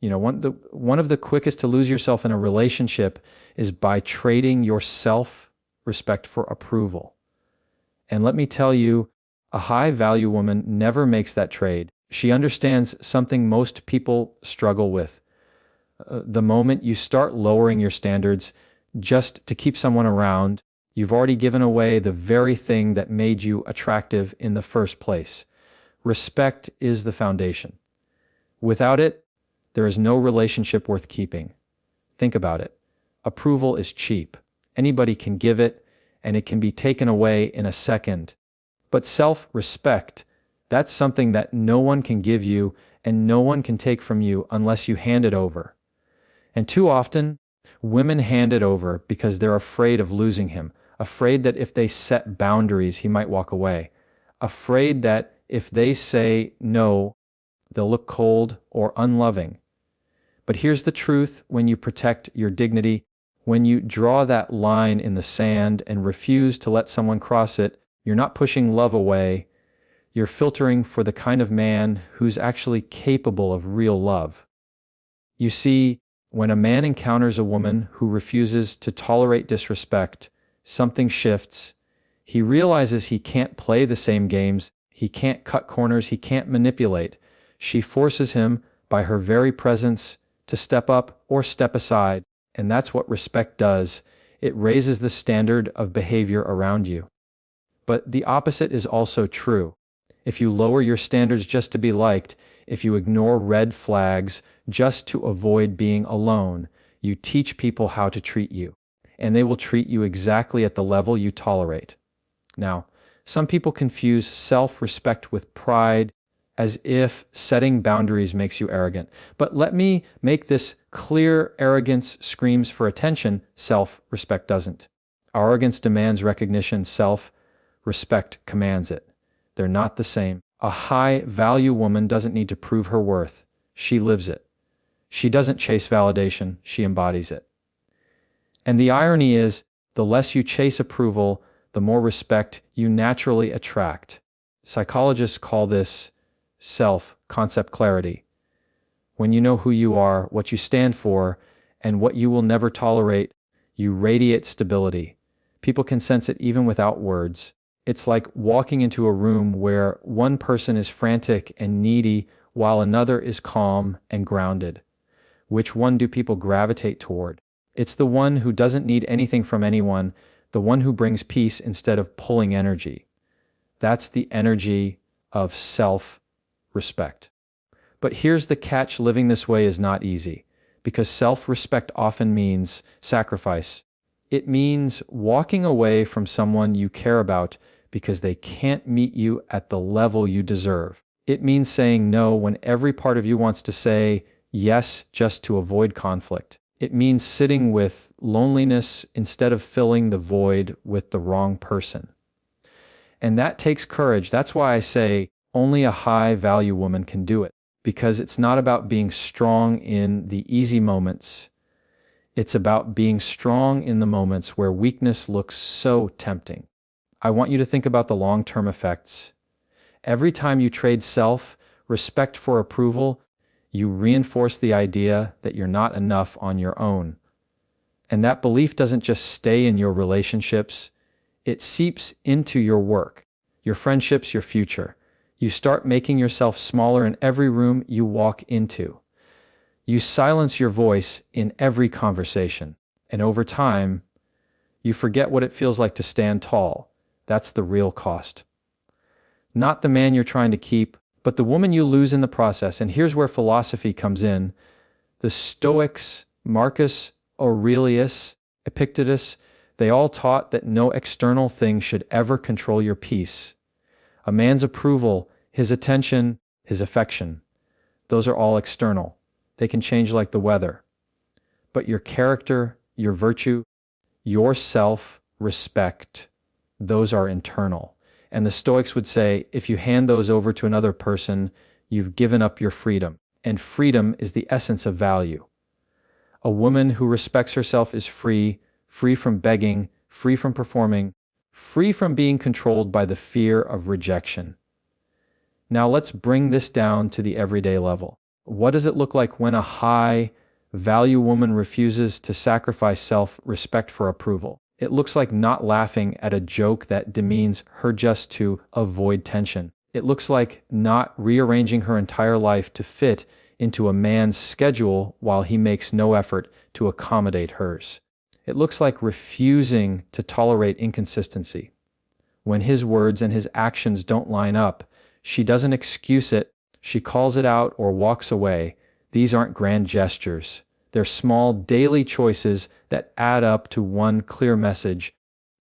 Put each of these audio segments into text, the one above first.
One of the quickest to lose yourself in a relationship is by trading your self-respect for approval. And let me tell you, a high-value woman never makes that trade. She understands something most people struggle with. The moment you start lowering your standards just to keep someone around, you've already given away the very thing that made you attractive in the first place. Respect is the foundation. Without it, there is no relationship worth keeping. Think about it. Approval is cheap. Anybody can give it, and it can be taken away in a second. But self-respect, that's something that no one can give you and no one can take from you unless you hand it over. And too often, women hand it over because they're afraid of losing him, afraid that if they set boundaries, he might walk away, afraid that if they say no, they'll look cold or unloving. But here's the truth: when you protect your dignity, when you draw that line in the sand and refuse to let someone cross it, you're not pushing love away, you're filtering for the kind of man who's actually capable of real love. You see, when a man encounters a woman who refuses to tolerate disrespect, something shifts. He realizes he can't play the same games, he can't cut corners, he can't manipulate. She forces him, by her very presence, to step up or step aside, and that's what respect does. It raises the standard of behavior around you. But the opposite is also true. If you lower your standards just to be liked, if you ignore red flags just to avoid being alone, you teach people how to treat you, and they will treat you exactly at the level you tolerate. Now, some people confuse self-respect with pride, as if setting boundaries makes you arrogant. But let me make this clear: arrogance screams for attention, self-respect doesn't. Arrogance demands recognition, self-respect commands it. They're not the same. A high-value woman doesn't need to prove her worth. She lives it. She doesn't chase validation. She embodies it. And the irony is, the less you chase approval, the more respect you naturally attract. Psychologists call this self-concept clarity. When you know who you are, what you stand for, and what you will never tolerate, you radiate stability. People can sense it even without words. It's like walking into a room where one person is frantic and needy while another is calm and grounded. Which one do people gravitate toward? It's the one who doesn't need anything from anyone, the one who brings peace instead of pulling energy. That's the energy of self-respect. But here's the catch: living this way is not easy, because self-respect often means sacrifice. It means walking away from someone you care about because they can't meet you at the level you deserve. It means saying no when every part of you wants to say yes just to avoid conflict. It means sitting with loneliness instead of filling the void with the wrong person. And that takes courage. That's why I say only a high-value woman can do it, because it's not about being strong in the easy moments. It's about being strong in the moments where weakness looks so tempting. I want you to think about the long-term effects. Every time you trade self-respect for approval, you reinforce the idea that you're not enough on your own. And that belief doesn't just stay in your relationships, it seeps into your work, your friendships, your future. You start making yourself smaller in every room you walk into. You silence your voice in every conversation. And over time, you forget what it feels like to stand tall. That's the real cost. Not the man you're trying to keep, but the woman you lose in the process. And here's where philosophy comes in. The Stoics, Marcus Aurelius, Epictetus, they all taught that no external thing should ever control your peace. A man's approval, his attention, his affection, those are all external. They can change like the weather. But your character, your virtue, your self-respect, those are internal. And the Stoics would say, if you hand those over to another person, you've given up your freedom. And freedom is the essence of value. A woman who respects herself is free, free from begging, free from performing, free from being controlled by the fear of rejection. Now let's bring this down to the everyday level. What does it look like when a high value woman refuses to sacrifice self-respect for approval? It looks like not laughing at a joke that demeans her just to avoid tension. It looks like not rearranging her entire life to fit into a man's schedule while he makes no effort to accommodate hers. It looks like refusing to tolerate inconsistency. When his words and his actions don't line up, she doesn't excuse it, she calls it out or walks away. These aren't grand gestures. They're small daily choices that add up to one clear message.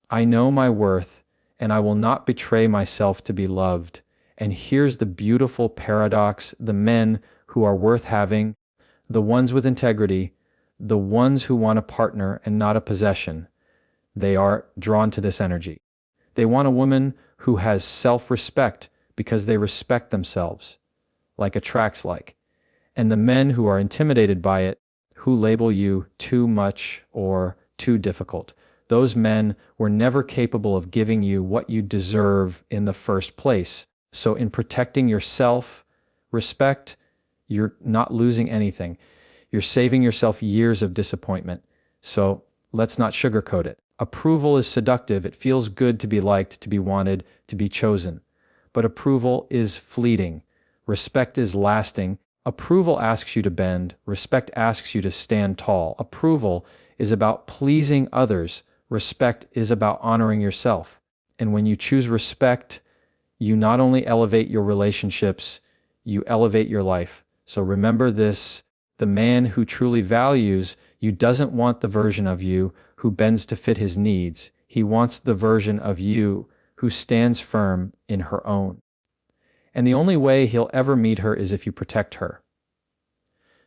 I know my worth, and I will not betray myself to be loved. And here's the beautiful paradox: the men who are worth having, the ones with integrity, the ones who want a partner and not a possession, they are drawn to this energy. They want a woman who has self-respect because they respect themselves, like attracts like. And the men who are intimidated by it, who label you too much or too difficult, those men were never capable of giving you what you deserve in the first place. So in protecting your self-respect, you're not losing anything. You're saving yourself years of disappointment. So let's not sugarcoat it. Approval is seductive. It feels good to be liked, to be wanted, to be chosen. But approval is fleeting. Respect is lasting. Approval asks you to bend. Respect asks you to stand tall. Approval is about pleasing others. Respect is about honoring yourself. And when you choose respect, you not only elevate your relationships, you elevate your life. So remember this: the man who truly values you doesn't want the version of you who bends to fit his needs. He wants the version of you who stands firm in her own. And the only way he'll ever meet her is if you protect her.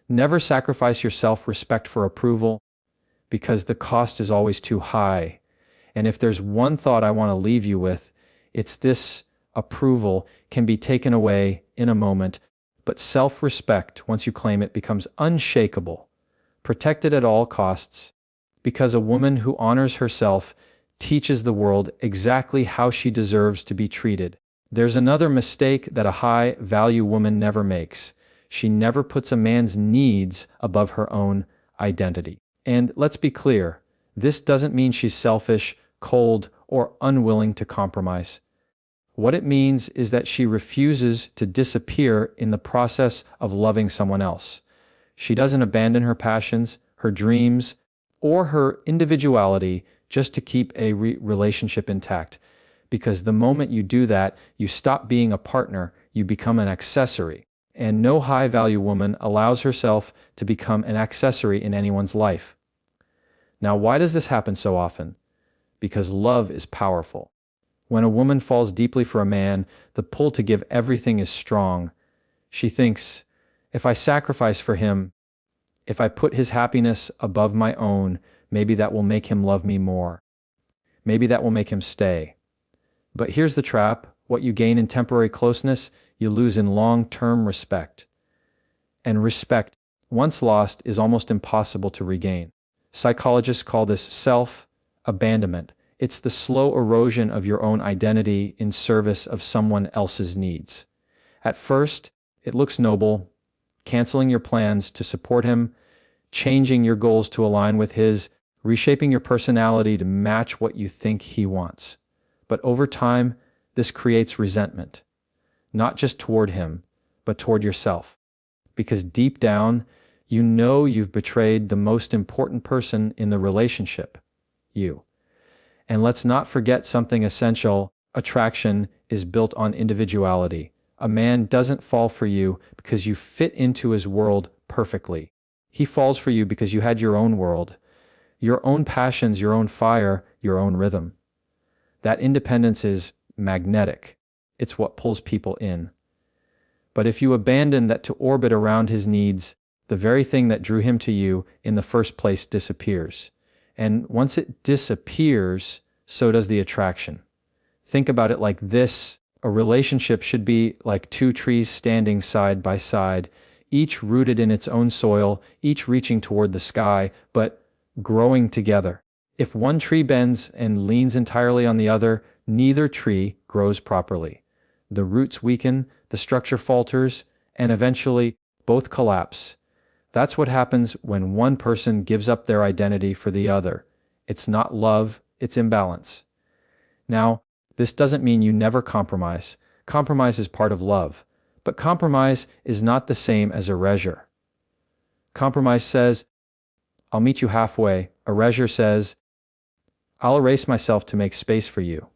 Never sacrifice your self-respect for approval, because the cost is always too high. And if there's one thought I want to leave you with, it's this: approval can be taken away in a moment, but self-respect, once you claim it, becomes unshakable. Protect it at all costs, because a woman who honors herself teaches the world exactly how she deserves to be treated. There's another mistake that a high-value woman never makes. She never puts a man's needs above her own identity. And let's be clear, this doesn't mean she's selfish, cold, or unwilling to compromise. What it means is that she refuses to disappear in the process of loving someone else. She doesn't abandon her passions, her dreams, or her individuality just to keep a relationship intact. Because the moment you do that, you stop being a partner, you become an accessory. And no high-value woman allows herself to become an accessory in anyone's life. Now, why does this happen so often? Because love is powerful. When a woman falls deeply for a man, the pull to give everything is strong. She thinks, if I sacrifice for him, if I put his happiness above my own, maybe that will make him love me more. Maybe that will make him stay. But here's the trap: what you gain in temporary closeness, you lose in long-term respect. And respect, once lost, is almost impossible to regain. Psychologists call this self-abandonment. It's the slow erosion of your own identity in service of someone else's needs. At first, it looks noble: canceling your plans to support him, changing your goals to align with his, reshaping your personality to match what you think he wants. But over time, this creates resentment, not just toward him, but toward yourself. Because deep down, you know you've betrayed the most important person in the relationship, you. And let's not forget something essential: attraction is built on individuality. A man doesn't fall for you because you fit into his world perfectly. He falls for you because you had your own world, your own passions, your own fire, your own rhythm. That independence is magnetic. It's what pulls people in. But if you abandon that to orbit around his needs, the very thing that drew him to you in the first place disappears. And once it disappears, so does the attraction. Think about it like this: a relationship should be like two trees standing side by side, each rooted in its own soil, each reaching toward the sky, but growing together. If one tree bends and leans entirely on the other, neither tree grows properly. The roots weaken, the structure falters, and eventually both collapse. That's what happens when one person gives up their identity for the other. It's not love, it's imbalance. Now, this doesn't mean you never compromise. Compromise is part of love. But compromise is not the same as erasure. Compromise says, I'll meet you halfway. Erasure says, I'll erase myself to make space for you.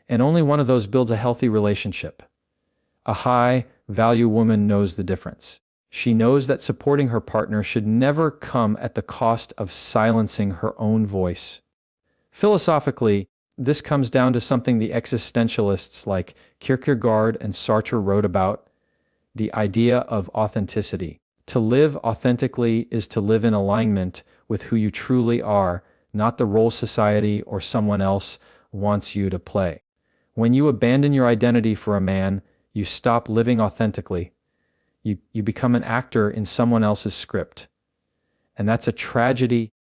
And only one of those builds a healthy relationship. A high-value woman knows the difference. She knows that supporting her partner should never come at the cost of silencing her own voice. Philosophically, this comes down to something the existentialists like Kierkegaard and Sartre wrote about, the idea of authenticity. To live authentically is to live in alignment with who you truly are, not the role society or someone else wants you to play. When you abandon your identity for a man, you stop living authentically. You become an actor in someone else's script. And that's a tragedy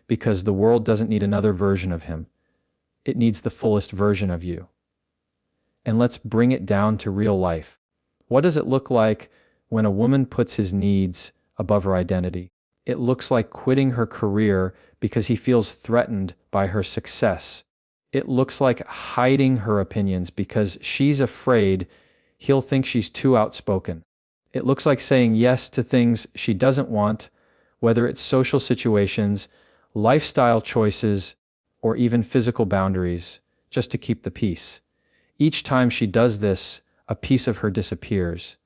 because the world doesn't need another version of him. It needs the fullest version of you. And let's bring it down to real life. What does it look like when a woman puts his needs above her identity? It looks like quitting her career because he feels threatened by her success. It looks like hiding her opinions because she's afraid he'll think she's too outspoken. It looks like saying yes to things she doesn't want, whether it's social situations, lifestyle choices, or even physical boundaries, just to keep the peace. Each time she does this, a piece of her disappears.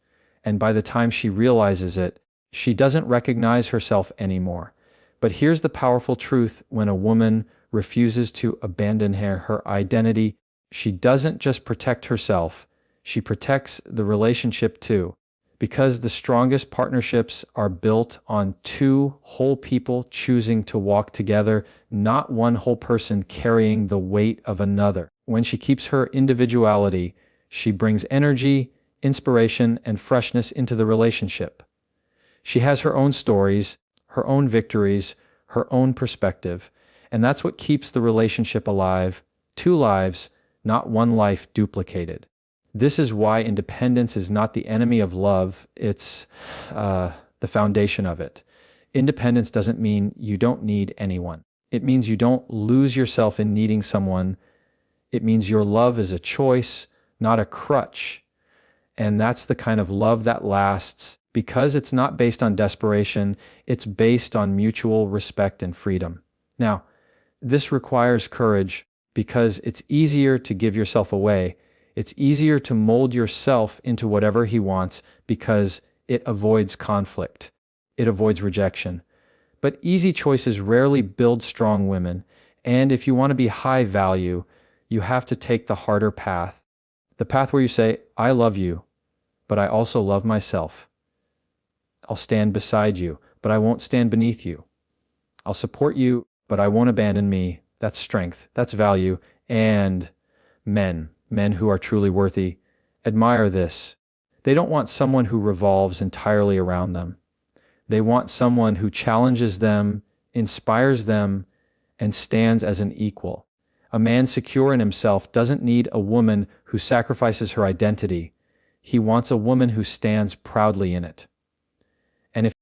And by the time she realizes it, she doesn't recognize herself anymore. But here's the powerful truth: when a woman refuses to abandon her identity, she doesn't just protect herself, she protects the relationship too. Because the strongest partnerships are built on two whole people choosing to walk together, not one whole person carrying the weight of another. When she keeps her individuality, she brings energy, inspiration, and freshness into the relationship. She has her own stories, her own victories, her own perspective, and that's what keeps the relationship alive. Two lives, not one life duplicated. This is why independence is not the enemy of love, it's the foundation of it. Independence doesn't mean you don't need anyone. It means you don't lose yourself in needing someone. It means your love is a choice, not a crutch. And that's the kind of love that lasts because it's not based on desperation, it's based on mutual respect and freedom. Now, this requires courage because it's easier to give yourself away. It's easier to mold yourself into whatever he wants because it avoids conflict. It avoids rejection. But easy choices rarely build strong women. And if you want to be high value, you have to take the harder path. The path where you say, I love you, but I also love myself. I'll stand beside you, but I won't stand beneath you. I'll support you, but I won't abandon me. That's strength. That's value. And men who are truly worthy, admire this. They don't want someone who revolves entirely around them. They want someone who challenges them, inspires them, and stands as an equal. A man secure in himself doesn't need a woman who sacrifices her identity. He wants a woman who stands proudly in it. And if